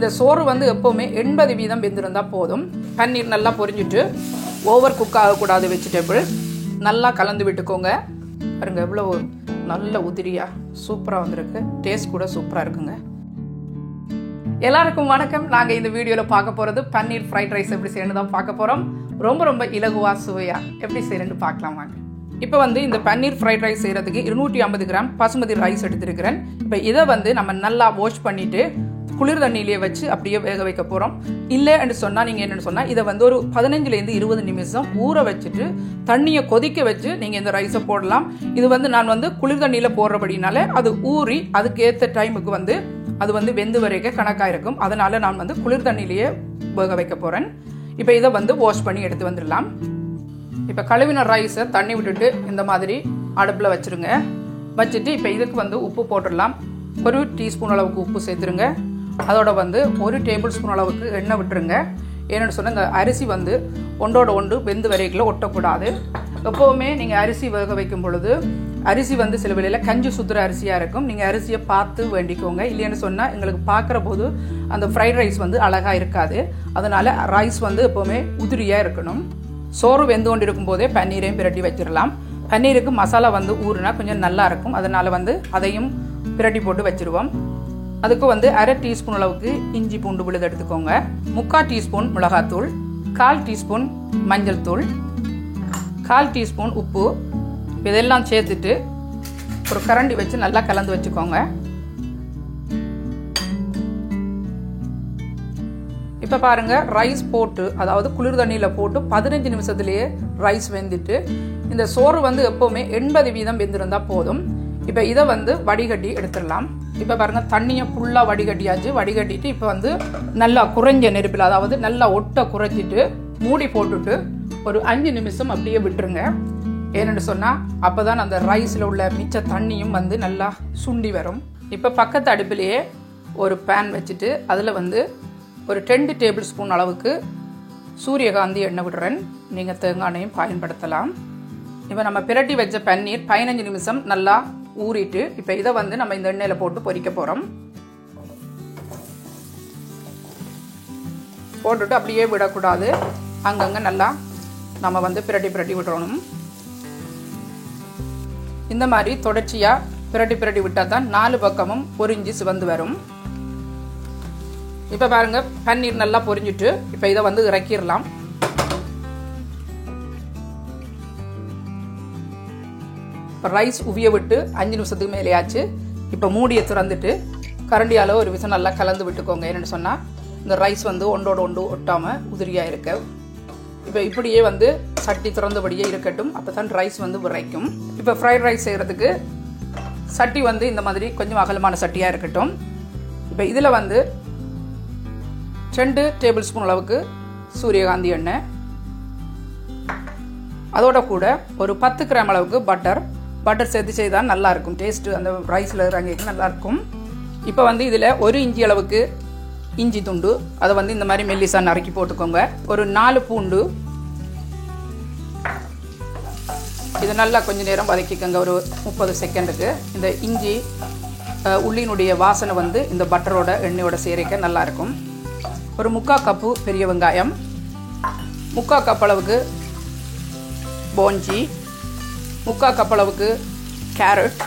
இந்த சோறு வந்து எப்போவுமே 80% வெந்திருந்தால் போதும். பன்னீர் நல்லா பொரிஞ்சிட்டு ஓவர் குக் ஆகக்கூடாது. வெஜிடபிள் நல்லா கலந்து விட்டுக்கோங்க. பாருங்க எவ்வளோ நல்ல உதிரியாக சூப்பராக வந்திருக்கு. டேஸ்ட் கூட சூப்பராக இருக்குங்க. எல்லாருக்கும் வணக்கம். நாங்கள் இந்த வீடியோவில் பார்க்க போகிறது பன்னீர் ஃப்ரைட் ரைஸ் எப்படி செய்யணும் தான் பார்க்க போகிறோம். ரொம்ப இலகுவா சுவையாக எப்படி செய்யணுன்னு பார்க்கலாம் வாங்க. இப்போ வந்து இந்த பன்னீர் ஃப்ரைட் ரைஸ் செய்கிறதுக்கு 250 கிராம் பாசுமதி ரைஸ் எடுத்துருக்கிறேன். இப்போ இதை வந்து நம்ம நல்லா வாஷ் பண்ணிவிட்டு குளிர் தண்ணியிலேயே வச்சு அப்படியே வேக வைக்க போகிறோம். இல்லைன்னு சொன்னால் நீங்கள் என்னென்னு சொன்னால் இதை வந்து ஒரு 15 to 20 நிமிஷம் ஊற வச்சுட்டு தண்ணியை கொதிக்க வச்சு நீங்கள் இந்த ரைஸை போடலாம். இது வந்து நான் வந்து குளிர் தண்ணியில் போடுறபடினால அது ஊறி அதுக்கேற்ற டைமுக்கு வந்து அது வந்து வெந்து வரைக்கும் கணக்காக இருக்கும். அதனால நான் வந்து குளிர் தண்ணியிலேயே வேக வைக்க போகிறேன். இப்போ இதை வந்து வாஷ் பண்ணி எடுத்து வந்துடலாம். இப்போ கழுவின ரைஸை தண்ணி விட்டுட்டு இந்த மாதிரி அடுப்பில் வச்சுருங்க. வச்சுட்டு இப்போ இதுக்கு வந்து உப்பு போட்டுடலாம். 1 டீஸ்பூன் அளவுக்கு உப்பு சேர்த்துருங்க. அதோட வந்து 1 டேபிள் ஸ்பூன் அளவுக்கு எண்ணெய் விட்டுருங்க. ஏன்னு சொன்னால் இந்த அரிசி வந்து ஒன்றோட ஒன்று வெந்து வரைக்கும் ஒட்டக்கூடாது. எப்போவுமே நீங்கள் அரிசி வேக வைக்கும் பொழுது அரிசி வந்து சில வேளையில் கஞ்சி சுத்துற அரிசியாக இருக்கும். நீங்கள் அரிசியை பார்த்து வேண்டிக்கோங்க. இல்லைன்னு சொன்னால் எங்களுக்கு பார்க்குற போது அந்த ஃப்ரைட் ரைஸ் வந்து அழகாக இருக்காது. அதனால் ரைஸ் வந்து எப்போவுமே உதிரியாக இருக்கணும். சோறு வெந்து கொண்டு இருக்கும் போதே பன்னீரையும் பிரட்டி வச்சிடலாம். பன்னீருக்கு மசாலா வந்து ஊறுனா கொஞ்சம் நல்லா இருக்கும். அதனால் வந்து அதையும் பிரட்டி போட்டு வச்சுருவோம். அதுக்கு வந்து 1/2 டீஸ்பூன் அளவுக்கு இஞ்சி பூண்டு விழுது எடுத்துக்கோங்க. 3/4 டீஸ்பூன் மிளகாத்தூள், 1/4 டீஸ்பூன் மஞ்சள் தூள், 1/4 டீஸ்பூன் உப்பு. இதெல்லாம் சேர்த்துட்டு ஒரு கரண்டி வச்சு நல்லா கலந்து வச்சுக்கோங்க. இப்போ பாருங்க ரைஸ் போட்டு அதாவது குளிர் தண்ணியில் போட்டு 15 நிமிஷத்துலேயே ரைஸ் வெந்துட்டு இந்த சோறு வந்து எப்போவுமே 80% வெந்திருந்தால் போதும். இப்போ இதை வந்து வடிகட்டி எடுத்துடலாம். இப்போ பாருங்கள் தண்ணியை ஃபுல்லாக வடிகட்டியாச்சு. வடிகட்டிட்டு இப்போ வந்து நல்லா குறைஞ்ச நெருப்பில் அதாவது நல்லா ஒட்டை குறைச்சிட்டு மூடி போட்டுட்டு ஒரு 5 நிமிஷம் அப்படியே விட்டுருங்க. ஏன்னு சொன்னால் அப்போ தான் அந்த ரைஸில் உள்ள மிச்ச தண்ணியும் வந்து நல்லா சுண்டி வரும். இப்போ பக்கத்து அடுப்பிலேயே ஒரு பேன் வச்சுட்டு அதில் வந்து ஒரு 2 டேபிள் ஸ்பூன் அளவுக்கு சூரியகாந்தி எண்ணெய் விடுறேன். நீங்கள் தேங்காய் எண்ணெயும் பயன்படுத்தலாம். இப்போ நம்ம பிரட்டி வச்ச பன்னீர் 15 நிமிஷம் நல்லா ஊறிட்டு இப்போ இதை வந்து நம்ம இந்த எண்ணெயில் போட்டு பொரிக்க போகிறோம். போட்டுட்டு அப்படியே விடக்கூடாது. அங்கங்கே நல்லா நம்ம வந்து பிரட்டி விட்டுறணும். இந்த மாதிரி தொடர்ச்சியாக பிரட்டி விட்டால் தான் 4 பக்கமும் பொரிஞ்சு சிவந்து வரும். இப்போ பாருங்க பன்னீர் நல்லா பொரிஞ்சிட்டு இப்போ இதை வந்து இறக்கிடலாம். இப்போ ரைஸ் உவிய விட்டு 5 நிமிஷத்துக்கு மேலேயாச்சு. இப்போ மூடியை திறந்துட்டு கரண்டியால் ஒரு விஷயம் நல்லா கலந்து விட்டுக்கோங்க. என்னென்னு சொன்னால் இந்த ரைஸ் வந்து ஒன்றோட ஒன்று ஒட்டாமல் உதிரியாக இருக்க. இப்போ இப்படியே வந்து சட்டி திறந்தபடியே இருக்கட்டும். அப்போ தான் ரைஸ் வந்து விரைக்கும். இப்போ ஃப்ரைட் ரைஸ் செய்கிறதுக்கு சட்டி வந்து இந்த மாதிரி கொஞ்சம் அகலமான சட்டியாக இருக்கட்டும். இப்போ இதில் வந்து 2 டேபிள் ஸ்பூன் அளவுக்கு சூரியகாந்தி எண்ணெய், அதோட கூட ஒரு 10 கிராம் அளவுக்கு பட்டர் சேர்த்து செய்தால் நல்லாயிருக்கும். டேஸ்ட்டு அந்த ரைஸில் இறங்கிக்கு நல்லாயிருக்கும். இப்போ வந்து இதில் 1 இஞ்சி அளவுக்கு இஞ்சி துண்டு அதை வந்து இந்த மாதிரி மெல்லிசாக நறுக்கி போட்டுக்கோங்க. ஒரு 4 பூண்டு. இது நல்லா கொஞ்சம் நேரம் வதக்கிக்கோங்க. ஒரு 30 செகண்டுக்கு. இந்த இஞ்சி உள்ளினுடைய வாசனை வந்து இந்த பட்டரோட எண்ணெயோட சேரிக்க நல்லாயிருக்கும். ஒரு 3/4 கப்பு பெரிய வெங்காயம், 3/4 கப் அளவுக்கு போஞ்சி, 3/4 கப் அளவுக்கு கேரட்,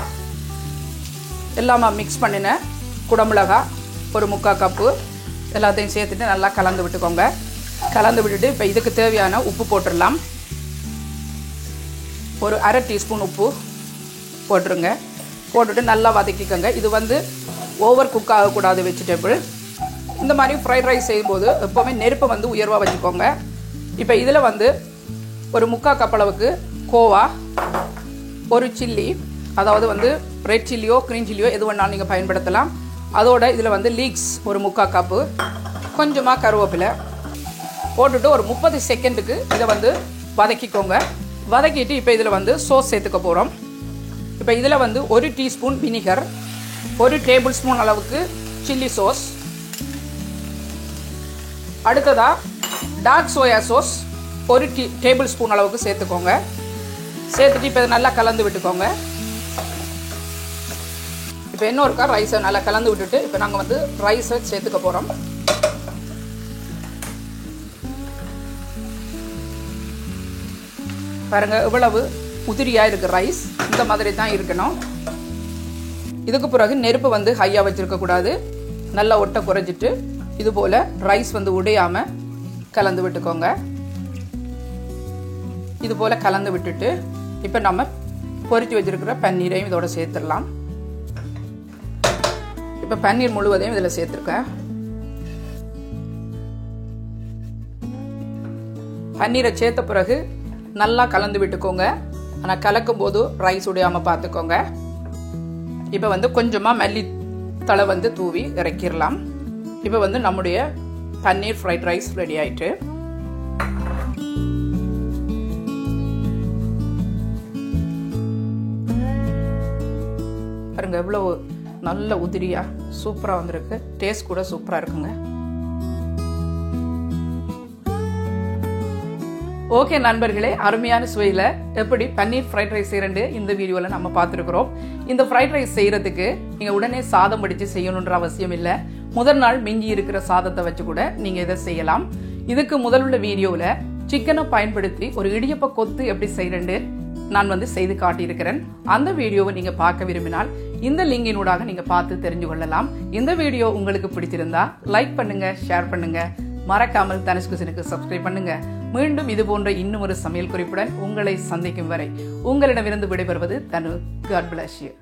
எல்லாமே மிக்ஸ் பண்ணின குடமிளகாய் ஒரு 3/4 கப்பு எல்லாத்தையும் சேர்த்துட்டு நல்லா கலந்து விட்டுக்கோங்க. கலந்து விட்டுட்டு இப்போ இதுக்கு தேவையான உப்பு போட்டுடலாம். ஒரு 1/2 டீஸ்பூன் உப்பு போட்டுருங்க. போட்டுட்டு நல்லா வதக்கிக்கோங்க. இது வந்து ஓவர் குக் ஆகக்கூடாது வெஜிடபிள். இந்த மாதிரி ஃப்ரைட் ரைஸ் செய்யும்போது எப்போவுமே நெருப்பை வந்து உயர்வாக வச்சுக்கோங்க. இப்போ இதில் வந்து ஒரு 3/4 கப் அளவுக்கு கோவா, ஒரு சில்லி அதாவது வந்து ரெட் சில்லியோ க்ரீன் சில்லியோ எது வேணாலும் நீங்கள் பயன்படுத்தலாம். அதோட இதில் வந்து லீக்ஸ் ஒரு 3/4 கப்பு, கொஞ்சமாக கருவேப்பிலை போட்டுட்டு ஒரு 30 செகண்டுக்கு இதை வந்து வதக்கிக்கோங்க. வதக்கிட்டு இப்போ இதில் வந்து சோஸ் சேர்த்துக்க போகிறோம். இப்போ இதில் வந்து 1 டீஸ்பூன் வினிகர், 1 டேபிள் ஸ்பூன் அளவுக்கு சில்லி சோஸ், அடுத்ததாக dark soya sauce 1 tablespoon அளவுக்கு சேர்த்துக்கோங்க. சேர்த்துட்டு இப்போ நல்லா கலந்து விட்டுக்கோங்க. இப்போ இப்போ இன்னொருக்கா ரைஸை நல்லா கலந்து விட்டுட்டு இப்போ நாங்கள் வந்து ரைஸை சேர்த்துக்க போகிறோம். பாருங்கள் இவ்வளவு உதிரியாக இருக்குது ரைஸ். இந்த மாதிரி தான் இருக்கணும். இதுக்கு பிறகு நெருப்பு வந்து ஹையாக வச்சுருக்கக்கூடாது. நல்லா ஒட்டை குறைஞ்சிட்டு இது போல் ரைஸ் வந்து உடையாமல் கலந்து விட்டுக்கோங்க. இது போல் கலந்து விட்டுட்டு இப்போ நம்ம பொரிச்சு வச்சிருக்கிற பன்னீரையும் இதோட சேர்த்துடலாம். இப்போ பன்னீர் முழுவதையும் இதில் சேர்த்துருக்கேன். பன்னீரை சேர்த்த பிறகு நல்லா கலந்து விட்டுக்கோங்க. ஆனால் கலக்கும் போது ரைஸ் உடையாமல் பார்த்துக்கோங்க. இப்போ வந்து கொஞ்சமாக மல்லித்தழை வந்து தூவி இறக்கிடலாம். இப்போ வந்து நம்முடைய பன்னீர் ஃப்ரைட் ரைஸ் ரெடி ஆயிட்டு. பாருங்க எவ்வளவு நல்ல உதிரியா சூப்பராக வந்திருக்கு. டேஸ்ட் கூட சூப்பராக இருக்குங்க. ஓகே நண்பர்களே, அருமையான சுவையில் எப்படி பன்னீர் ஃப்ரைட் ரைஸ் செய்யறது இந்த வீடியோவில் நம்ம பார்த்துருக்குறோம். இந்த ஃப்ரைட் ரைஸ் செய்யறதுக்கு நீங்கள் உடனே சாதம் வடித்து செய்யணுன்ற அவசியம் இல்லை. முதல் நாள் மிஞ்சி இருக்கிற சாதத்தை வச்சு கூட நீங்கள் இதை செய்யலாம். இதுக்கு முதல் உள்ள வீடியோவில் சிக்கனை பயன்படுத்தி ஒரு இடியப்ப கொத்து எப்படி செய்யறது நான் வந்து செய்து காட்டியிருக்கிறேன். அந்த வீடியோவை நீங்கள் பார்க்க விரும்பினால் இந்த லிங்கினூடாக நீங்கள் பார்த்து தெரிஞ்சு கொள்ளலாம். இந்த வீடியோ உங்களுக்கு பிடிச்சிருந்தா லைக் பண்ணுங்க, ஷேர் பண்ணுங்க, மறக்காமல் தனுஷ் கிச்சனுக்கு சப்ஸ்கிரைப் பண்ணுங்க. மீண்டும் இது போன்ற இன்னும் ஒரு சமையல் குறிப்புடன் உங்களை சந்திக்கும் வரை உங்களிடமிருந்து விடைபெறுவது தனு. God bless you.